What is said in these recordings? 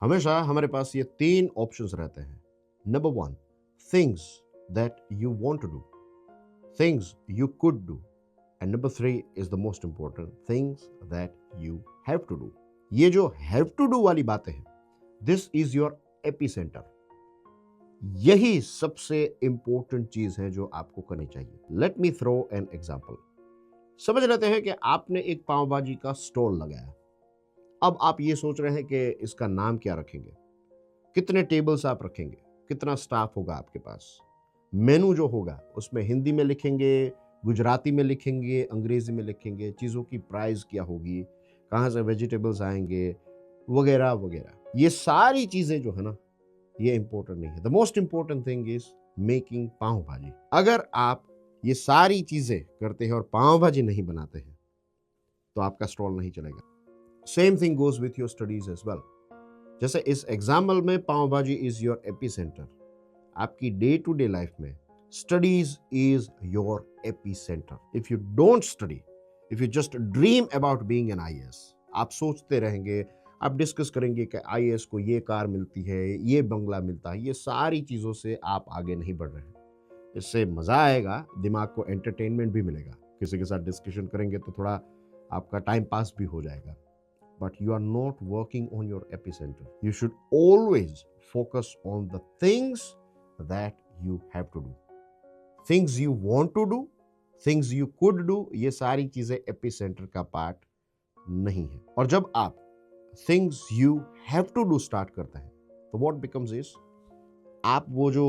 हमेशा हमारे पास ये 3 ऑप्शंस रहते हैं। Number 1, things that you want to do, things you could do, and number 3 is the most important, things that you have to do. ये जो have to do वाली बातें हैं, दिस इज योर एपिसेंटर। यही सबसे important चीज है जो आपको करनी चाहिए। Let me throw an example. समझ लेते हैं कि आपने एक पाव भाजी का स्टॉल लगाया। अब आप ये सोच रहे हैं कि इसका नाम क्या रखेंगे, कितने टेबल्स आप रखेंगे, कितना स्टाफ होगा आपके पास। मेनू जो होगा उसमें हिंदी में लिखेंगे, गुजराती में लिखेंगे, अंग्रेजी में लिखेंगे, चीज़ों की प्राइस क्या होगी, कहाँ से वेजिटेबल्स आएंगे, वगैरह वगैरह। ये सारी चीज़ें जो है ना, ये इंपॉर्टेंट नहीं है। The most important thing is making pav bhaji. अगर आप ये सारी चीज़ें करते हैं और पाव भाजी नहीं बनाते हैं तो आपका स्टॉल नहीं चलेगा। Same thing goes with your studies as well. जैसे इस एग्जाम्पल में pav bhaji is your epicentre, आपकी डे टू डे लाइफ में studies is your epicentre. If you don't study, if you just dream about being an IAS, आप सोचते रहेंगे, आप discuss करेंगे कि आईएएस को ये कार मिलती है, ये बंगला मिलता है, ये सारी चीज़ों से आप आगे नहीं बढ़ रहे हैं। इससे मज़ा आएगा, दिमाग को एंटरटेनमेंट भी मिलेगा, किसी के साथ डिस्कशन करेंगे तो थोड़ा आपका टाइम पास भी हो जाएगा, but you are not working on your epicenter. You should always focus on the things that you have to do. Things you want to do, things you could do, ये सारी चीजें epicentre का part नहीं है। और जब आप things you have to do start करते हैं तो what becomes is, आप वो जो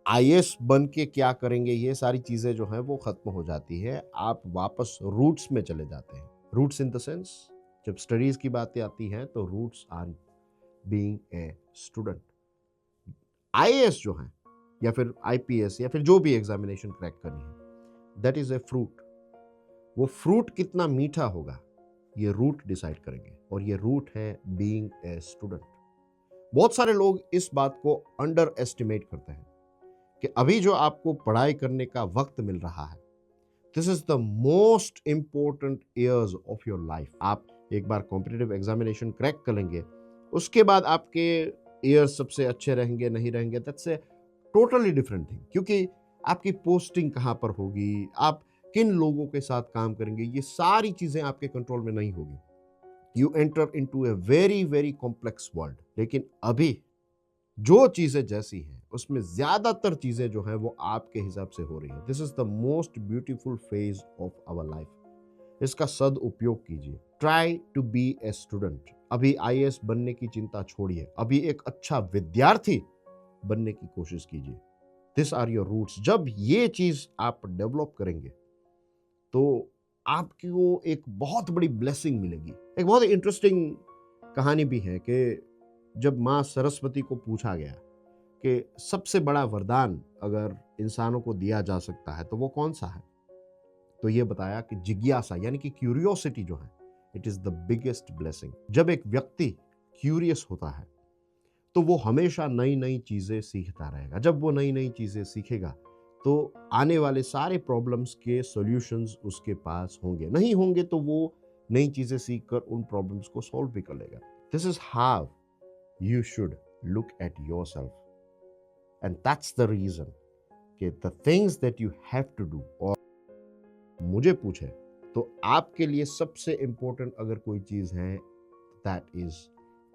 आईएएस बन के क्या करेंगे, ये सारी चीजें जो हैं वो खत्म हो जाती है। आप वापस रूट्स में चले जाते हैं। रूट्स इन द सेंस, जब स्टडीज की बातें आती हैं तो roots are being a student. IAS जो है या फिर आईपीएस या फिर जो भी एग्जामिनेशन क्रैक करनी है, दैट इज ए फ्रूट। वो फ्रूट कितना मीठा होगा ये रूट डिसाइड करेंगे, और ये रूट है बीइंग ए स्टूडेंट। बहुत सारे लोग इस बात को अंडर एस्टिमेट करते हैं कि अभी जो आपको पढ़ाई करने का वक्त मिल रहा है, this is the most important years of your life. आप एक बार कॉम्पिटिटिव एग्जामिनेशन क्रैक कर लेंगे, उसके बाद आपके ईयर्स सबसे अच्छे रहेंगे नहीं रहेंगे, that's a totally different thing. क्योंकि आपकी पोस्टिंग कहाँ पर होगी, आप किन लोगों के साथ काम करेंगे, ये सारी चीजें आपके कंट्रोल में नहीं होगी। You enter into a very very complex world. लेकिन अभी जो चीजें जैसी हैं उसमें ज्यादातर चीजें जो हैं वो आपके हिसाब से हो रही है। This is the most beautiful phase of our life. इसका सदुपयोग कीजिए। Try to be a student. अभी आईएएस बनने की चिंता छोड़िए, अभी एक अच्छा विद्यार्थी बनने की कोशिश कीजिए। This are your roots. जब ये चीज आप डेवलप करेंगे तो आपको एक बहुत बड़ी ब्लेसिंग मिलेगी। एक बहुत इंटरेस्टिंग कहानी भी है कि जब माँ सरस्वती को पूछा गया कि सबसे बड़ा वरदान अगर इंसानों को दिया जा सकता है तो वो कौन सा है, तो ये बताया कि जिज्ञासा यानी कि क्यूरियोसिटी जो है, it is the biggest blessing. जब एक व्यक्ति क्यूरियस होता है तो वो हमेशा नई नई चीजें सीखता रहेगा। जब वो नई नई चीजें सीखेगा तो आने वाले सारे प्रॉब्लम्स के सॉल्यूशंस उसके पास होंगे, नहीं होंगे तो वो नई चीजें सीखकर उन प्रॉब्लम्स को सॉल्व भी कर लेगा। This is how you should look at yourself, and that's the reason कि the things that you have to do, और मुझे पूछे तो आपके लिए सबसे इंपॉर्टेंट अगर कोई चीज है, that is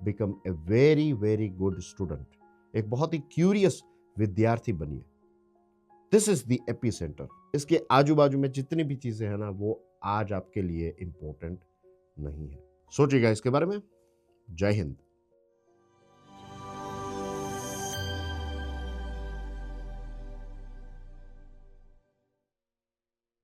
become a very very good student। एक बहुत ही क्यूरियस विद्यार्थी बनिए। This is the epicentre. इसके आजू बाजू में जितनी भी चीजें हैं ना वो आज आपके लिए इंपॉर्टेंट नहीं है। सोचिएगा इसके बारे में। जय हिंद।